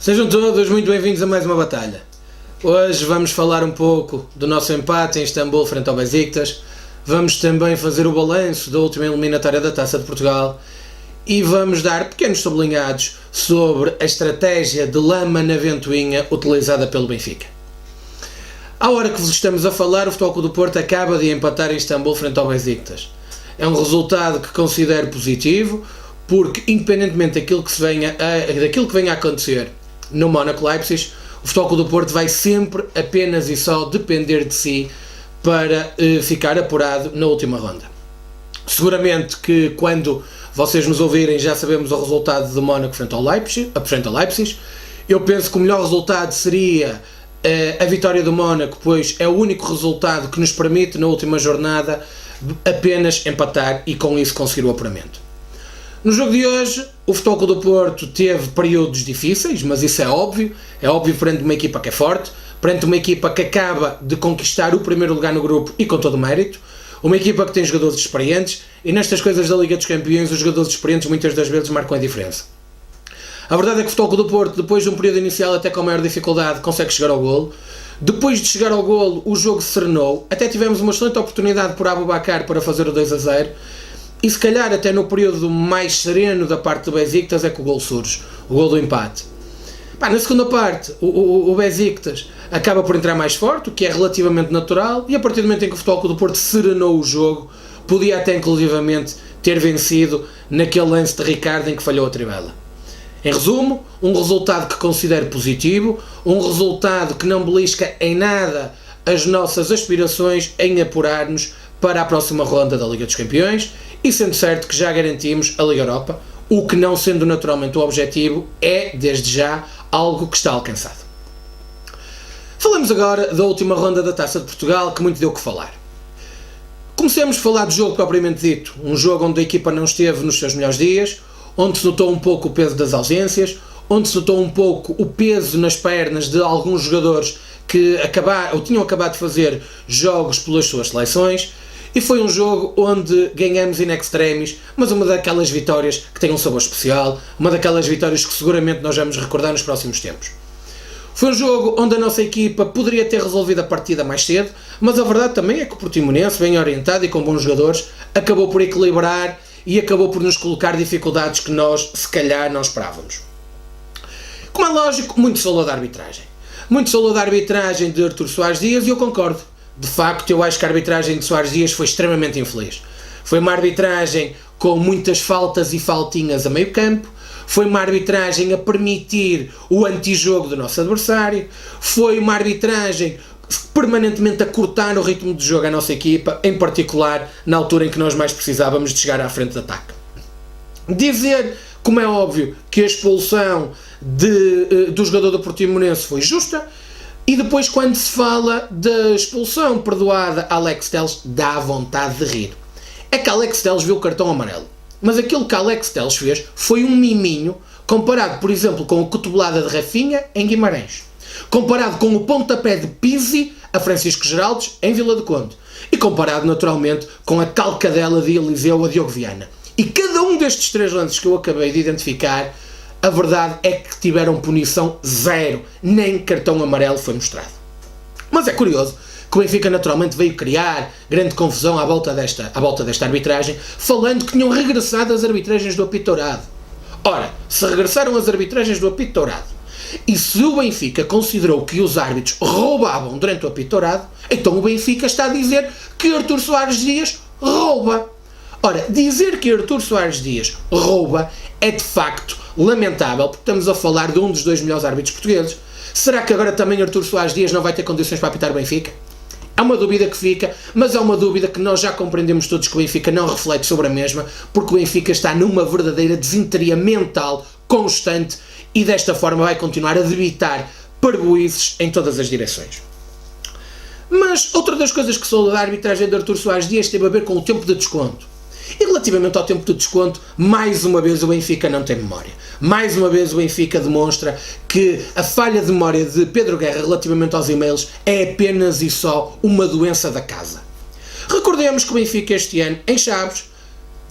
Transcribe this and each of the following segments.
Sejam todos muito bem-vindos a mais uma batalha. Hoje vamos falar um pouco do nosso empate em Istambul frente ao Besiktas. Vamos também fazer o balanço da última eliminatória da Taça de Portugal e vamos dar pequenos sublinhados sobre a estratégia de lama na ventoinha utilizada pelo Benfica. À hora que vos estamos a falar, o Futebol Clube do Porto acaba de empatar em Istambul frente ao Besiktas. É um resultado que considero positivo, porque independentemente daquilo que venha a acontecer no Mónaco Leipzig, o Futebol Clube do Porto vai sempre apenas e só depender de si para ficar apurado na última ronda. Seguramente que quando vocês nos ouvirem já sabemos o resultado do Mónaco frente ao Leipzig. Eu penso que o melhor resultado seria a vitória do Mónaco, pois é o único resultado que nos permite na última jornada apenas empatar e com isso conseguir o apuramento. No jogo de hoje, o Futebol Clube do Porto teve períodos difíceis, mas isso é óbvio perante uma equipa que é forte, perante uma equipa que acaba de conquistar o primeiro lugar no grupo e com todo o mérito, uma equipa que tem jogadores experientes, e nestas coisas da Liga dos Campeões os jogadores experientes muitas das vezes marcam a diferença. A verdade é que o Futebol Clube do Porto, depois de um período inicial até com maior dificuldade, consegue chegar ao golo. Depois de chegar ao golo, o jogo se serenou, até tivemos uma excelente oportunidade por Aboubakar para fazer o 2-0, e se calhar até no período mais sereno da parte do Besiktas é que o golo surge, o golo do empate. Na segunda parte, o Besiktas acaba por entrar mais forte, o que é relativamente natural, e a partir do momento em que o Futebol Clube do Porto serenou o jogo, podia até inclusivamente ter vencido naquele lance de Ricardo em que falhou a trivela. Em resumo, um resultado que considero positivo, um resultado que não belisca em nada as nossas aspirações em apurar-nos para a próxima ronda da Liga dos Campeões, e sendo certo que já garantimos a Liga Europa, o que não sendo naturalmente o objetivo é, desde já, algo que está alcançado. Falamos agora da última ronda da Taça de Portugal, que muito deu o que falar. Comecemos a falar do jogo propriamente dito, um jogo onde a equipa não esteve nos seus melhores dias, onde se notou um pouco o peso das ausências, onde se notou um pouco o peso nas pernas de alguns jogadores que tinham acabado de fazer jogos pelas suas seleções, e foi um jogo onde ganhamos in extremis, mas uma daquelas vitórias que tem um sabor especial, uma daquelas vitórias que seguramente nós vamos recordar nos próximos tempos. Foi um jogo onde a nossa equipa poderia ter resolvido a partida mais cedo, mas a verdade também é que o Portimonense, bem orientado e com bons jogadores, acabou por equilibrar e acabou por nos colocar dificuldades que nós, se calhar, não esperávamos. Como é lógico, muito falou da arbitragem. Muito falou da arbitragem de Artur Soares Dias e eu concordo. De facto, eu acho que a arbitragem de Soares Dias foi extremamente infeliz. Foi uma arbitragem com muitas faltas e faltinhas a meio campo, foi uma arbitragem a permitir o antijogo do nosso adversário, foi uma arbitragem permanentemente a cortar o ritmo de jogo à nossa equipa, em particular na altura em que nós mais precisávamos de chegar à frente de ataque. Dizer, como é óbvio, que a expulsão do jogador do Portimonense foi justa, e depois, quando se fala da expulsão perdoada a Alex Telles, dá vontade de rir. É que Alex Telles viu o cartão amarelo, mas aquilo que Alex Telles fez foi um miminho comparado, por exemplo, com a cotovelada de Rafinha em Guimarães, comparado com o pontapé de Pizzi a Francisco Geraldes em Vila do Conde, e comparado naturalmente com a calcadela de Eliseu a Diogo Viana. E cada um destes três lances que eu acabei de identificar, a verdade é que tiveram punição zero, nem cartão amarelo foi mostrado. Mas é curioso que o Benfica naturalmente veio criar grande confusão à volta desta arbitragem, falando que tinham regressado as arbitragens do apito dourado. Ora, se regressaram as arbitragens do apito dourado, e se o Benfica considerou que os árbitros roubavam durante o apito dourado, então o Benfica está a dizer que Artur Soares Dias rouba. Ora, dizer que Artur Soares Dias rouba é de facto lamentável, porque estamos a falar de um dos dois melhores árbitros portugueses. Será que agora também Artur Soares Dias não vai ter condições para apitar o Benfica? É uma dúvida que fica, mas é uma dúvida que nós já compreendemos todos que o Benfica não reflete sobre a mesma, porque o Benfica está numa verdadeira desinteria mental constante e desta forma vai continuar a debitar parvoíces em todas as direções. Mas outra das coisas que sou da arbitragem de Artur Soares Dias teve a ver com o tempo de desconto. E relativamente ao tempo de desconto, mais uma vez o Benfica não tem memória. Mais uma vez o Benfica demonstra que a falha de memória de Pedro Guerra relativamente aos e-mails é apenas e só uma doença da casa. Recordemos que o Benfica este ano, em Chaves,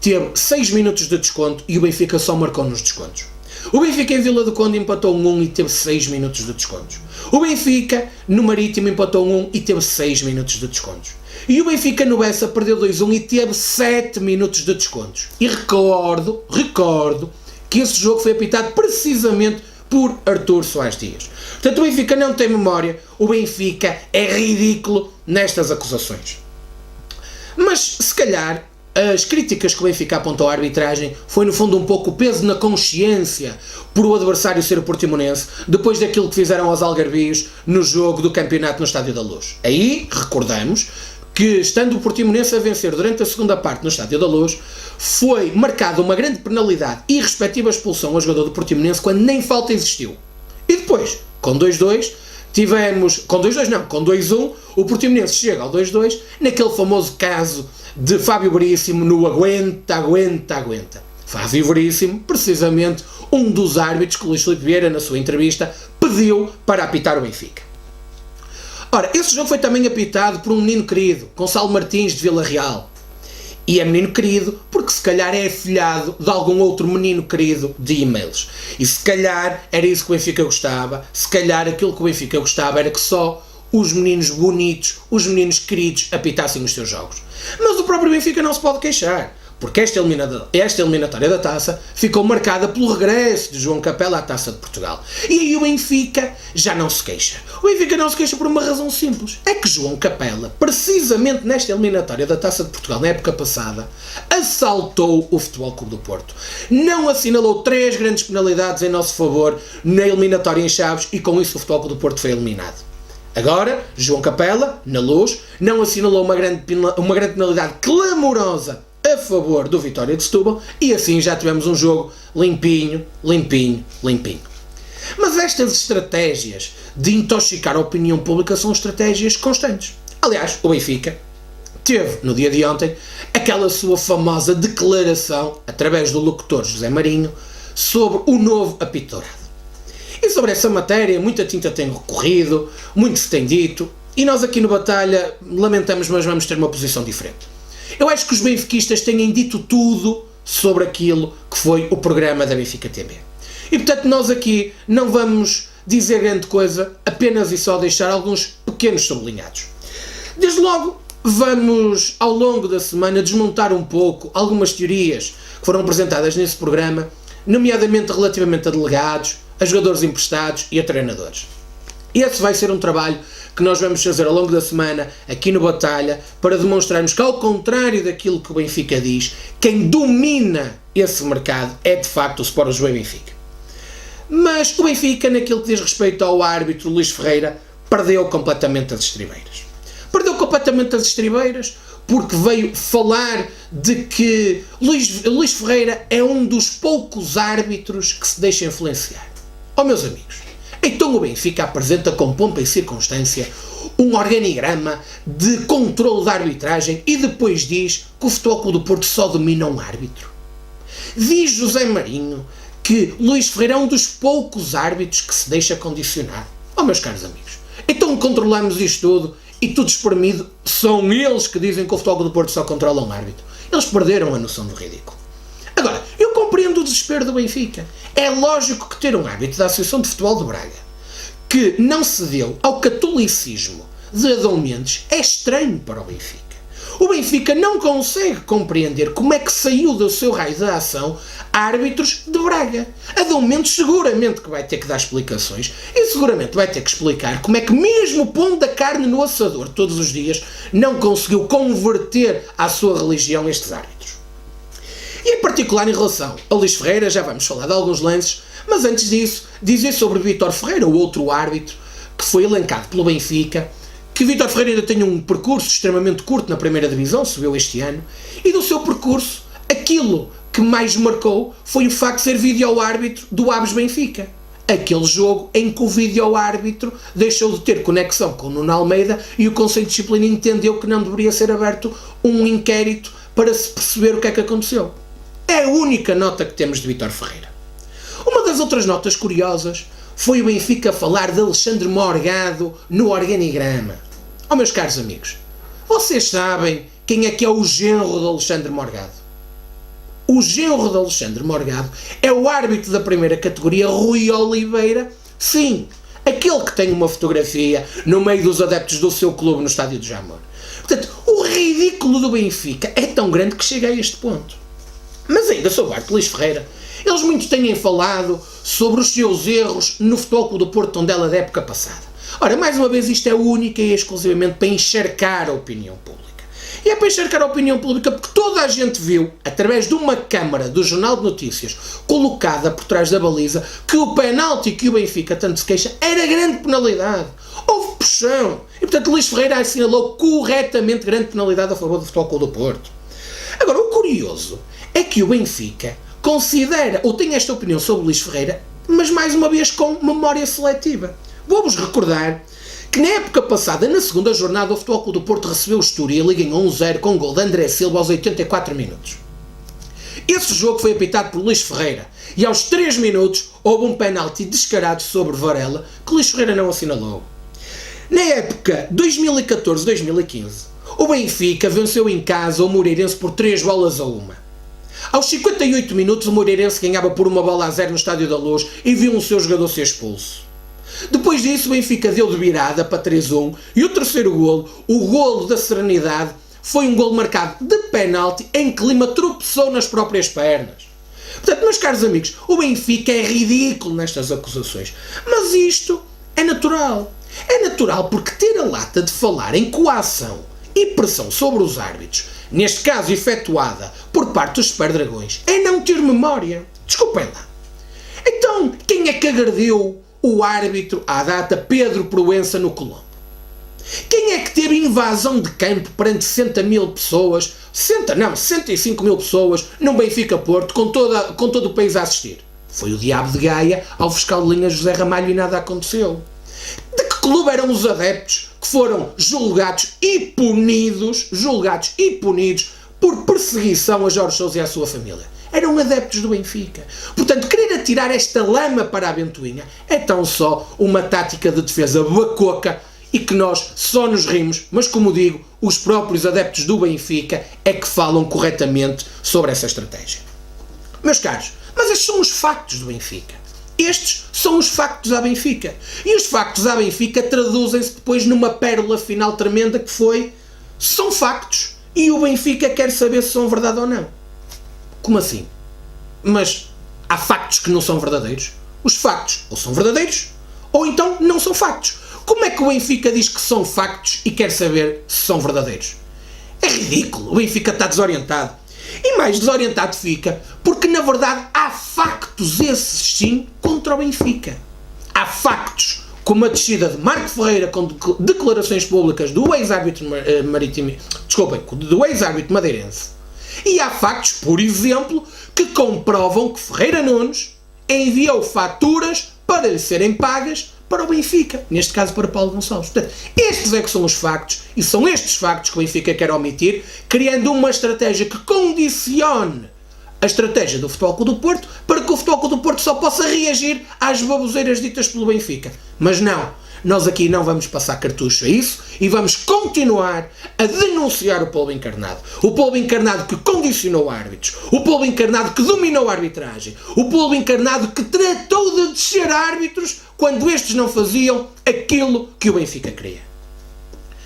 teve 6 minutos de desconto e o Benfica só marcou nos descontos. O Benfica em Vila do Conde empatou 1-1 e teve 6 minutos de descontos. O Benfica no Marítimo empatou 1-1 e teve 6 minutos de descontos. E o Benfica no Bessa perdeu 2-1 e teve 7 minutos de descontos. E recordo que esse jogo foi apitado precisamente por Artur Soares Dias. Portanto, o Benfica não tem memória, o Benfica é ridículo nestas acusações. Mas, se calhar, as críticas que o Benfica apontou à arbitragem foi, no fundo, um pouco o peso na consciência por o adversário ser o Portimonense, depois daquilo que fizeram aos algarvios no jogo do campeonato no Estádio da Luz. Aí, recordamos que, estando o Portimonense a vencer durante a segunda parte no Estádio da Luz, foi marcada uma grande penalidade e respectiva expulsão ao jogador do Portimonense quando nem falta existiu. E depois, com 2-2, com 2-1, o Portimonense chega ao 2-2, naquele famoso caso de Fábio Veríssimo no aguenta. Fábio Veríssimo, precisamente um dos árbitros que Luís Filipe Vieira, na sua entrevista, pediu para apitar o Benfica. Ora, esse jogo foi também apitado por um menino querido, Gonçalo Martins, de Vila Real. E é menino querido porque se calhar é afilhado de algum outro menino querido de e-mails. E se calhar era isso que o Benfica gostava, se calhar aquilo que o Benfica gostava era que só os meninos bonitos, os meninos queridos apitassem os seus jogos. Mas o próprio Benfica não se pode queixar, porque esta eliminatória da Taça ficou marcada pelo regresso de João Capela à Taça de Portugal. E aí o Benfica já não se queixa. O Benfica não se queixa por uma razão simples. É que João Capela, precisamente nesta eliminatória da Taça de Portugal, na época passada, assaltou o Futebol Clube do Porto. Não assinalou 3 grandes penalidades em nosso favor na eliminatória em Chaves e com isso o Futebol Clube do Porto foi eliminado. Agora, João Capela, na Luz, não assinalou uma grande penalidade clamorosa a favor do Vitória de Setúbal e assim já tivemos um jogo limpinho. Mas estas estratégias de intoxicar a opinião pública são estratégias constantes. Aliás, o Benfica teve, no dia de ontem, aquela sua famosa declaração, através do locutor José Marinho, sobre o novo apito dourado. E sobre essa matéria, muita tinta tem recorrido, muito se tem dito, e nós aqui no Batalha lamentamos, mas vamos ter uma posição diferente. Eu acho que os benfiquistas têm dito tudo sobre aquilo que foi o programa da Benfica TV. E portanto nós aqui não vamos dizer grande coisa, apenas e só deixar alguns pequenos sublinhados. Desde logo, vamos ao longo da semana desmontar um pouco algumas teorias que foram apresentadas nesse programa, nomeadamente relativamente a delegados, a jogadores emprestados e a treinadores. Esse vai ser um trabalho que nós vamos fazer ao longo da semana aqui no Batalha para demonstrarmos que, ao contrário daquilo que o Benfica diz, quem domina esse mercado é de facto o Sport Lisboa e Benfica. Mas o Benfica, naquilo que diz respeito ao árbitro Luís Ferreira, perdeu completamente as estribeiras. Perdeu completamente as estribeiras porque veio falar de que Luís Ferreira é um dos poucos árbitros que se deixa influenciar. Oh, meus amigos, então o Benfica apresenta com pompa e circunstância um organigrama de controle da arbitragem e depois diz que o Futebol Clube do Porto só domina um árbitro. Diz José Marinho que Luís Ferreira é um dos poucos árbitros que se deixa condicionar. Oh, meus caros amigos, então controlamos isto tudo e tudo espremido, são eles que dizem que o Futebol Clube do Porto só controla um árbitro. Eles perderam a noção do ridículo. Agora, eu compreendo o desespero do Benfica. É lógico que ter um árbitro da Associação de Futebol de Braga que não cedeu ao catolicismo de Adão Mendes é estranho para o Benfica. O Benfica não consegue compreender como é que saiu do seu raio de ação árbitros de Braga. Adão Mendes seguramente que vai ter que dar explicações e seguramente vai ter que explicar como é que mesmo pondo a carne no assador todos os dias não conseguiu converter à sua religião estes árbitros. E em particular em relação a Luís Ferreira, já vamos falar de alguns lances, mas antes disso, dizer sobre Vítor Ferreira, o outro árbitro que foi elencado pelo Benfica, que Vítor Ferreira ainda tem um percurso extremamente curto na primeira divisão, subiu este ano, e do seu percurso, aquilo que mais marcou foi o facto de ser vídeo-árbitro do Aves Benfica. Aquele jogo em que o vídeo-árbitro deixou de ter conexão com o Nuno Almeida e o Conselho de Disciplina entendeu que não deveria ser aberto um inquérito para se perceber o que é que aconteceu. É a única nota que temos de Vítor Ferreira. Uma das outras notas curiosas foi o Benfica falar de Alexandre Morgado no organigrama. Oh, meus caros amigos, vocês sabem quem é que é o genro de Alexandre Morgado? o genro de Alexandre Morgado, é o árbitro da primeira categoria, Rui Oliveira. Sim, aquele que tem uma fotografia no meio dos adeptos do seu clube no estádio de Jamor. Portanto, o ridículo do Benfica é tão grande que chega a este ponto. Mas ainda sobre o Arte Luís Ferreira, eles muito têm falado sobre os seus erros no Futebol Clube do Porto Tondela da época passada. Ora, mais uma vez, isto é única e exclusivamente para encharcar a opinião pública. E é para encharcar a opinião pública porque toda a gente viu, através de uma câmara do Jornal de Notícias, colocada por trás da baliza, que o penalti que o Benfica tanto se queixa era grande penalidade. Houve puxão. E, portanto, Luís Ferreira assinalou corretamente grande penalidade a favor do Futebol Clube do Porto. Agora, o curioso é que o Benfica considera, ou tem esta opinião sobre Luís Ferreira, mas mais uma vez com memória seletiva. Vou-vos recordar que na época passada, na segunda jornada, o Futebol Clube do Porto recebeu o Estoril e ganhou 1-0 com um gol de André Silva aos 84 minutos. Esse jogo foi apitado por Luís Ferreira e aos 3 minutos houve um penalti descarado sobre Varela que Luís Ferreira não assinalou. Na época 2014-2015, o Benfica venceu em casa o Moreirense por 3-1. Aos 58 minutos o Moreirense ganhava por 1-0 no Estádio da Luz e viu um seu jogador ser expulso. Depois disso o Benfica deu de virada para 3-1 e o terceiro golo, o golo da Serenidade, foi um golo marcado de penalti em que Lima tropeçou nas próprias pernas. Portanto, meus caros amigos, o Benfica é ridículo nestas acusações, mas isto é natural. É natural porque ter a lata de falar em coação e pressão sobre os árbitros, neste caso efetuada por parte dos Super Dragões, é não ter memória. Desculpem lá. Então, quem é que agrediu o árbitro à data Pedro Proença no Colombo? Quem é que teve invasão de campo perante 60 mil pessoas, 65 mil pessoas, num Benfica Porto, com todo o país a assistir? Foi o Diabo de Gaia ao fiscal de linha José Ramalho e nada aconteceu. De que clube eram os adeptos que foram julgados e punidos por perseguição a Jorge Sousa e à sua família? Eram adeptos do Benfica. Portanto, querer atirar esta lama para a ventoinha é tão só uma tática de defesa bacoca e que nós só nos rimos, mas como digo, os próprios adeptos do Benfica é que falam corretamente sobre essa estratégia. Meus caros, mas estes são os factos do Benfica. Estes são os factos à Benfica. E os factos à Benfica traduzem-se depois numa pérola final tremenda que foi: são factos e o Benfica quer saber se são verdade ou não. Como assim? Mas há factos que não são verdadeiros? Os factos ou são verdadeiros ou então não são factos. Como é que o Benfica diz que são factos e quer saber se são verdadeiros? É ridículo. O Benfica está desorientado. E mais desorientado fica porque, na verdade, há factos esses sim contra o Benfica. Há factos como a descida de Marco Ferreira com declarações públicas do ex-árbitro do ex-árbitro madeirense. E há factos, por exemplo, que comprovam que Ferreira Nunes enviou faturas para lhe serem pagas para o Benfica, neste caso para Paulo Gonçalves. Portanto, estes é que são os factos, e são estes factos que o Benfica quer omitir, criando uma estratégia que condicione a estratégia do Futebol Clube do Porto para que o Futebol Clube do Porto só possa reagir às baboseiras ditas pelo Benfica. Mas não, nós aqui não vamos passar cartucho a isso e vamos continuar a denunciar o polvo encarnado. O polvo encarnado que condicionou árbitros, o polvo encarnado que dominou a arbitragem, o polvo encarnado que tratou de descer árbitros quando estes não faziam aquilo que o Benfica queria.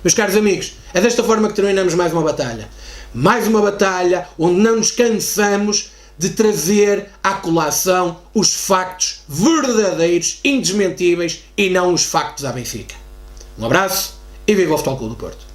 Meus caros amigos, é desta forma que terminamos mais uma batalha. Mais uma batalha onde não nos cansamos de trazer à colação os factos verdadeiros, indesmentíveis e não os factos à Benfica. Um abraço e viva o Futebol Clube do Porto.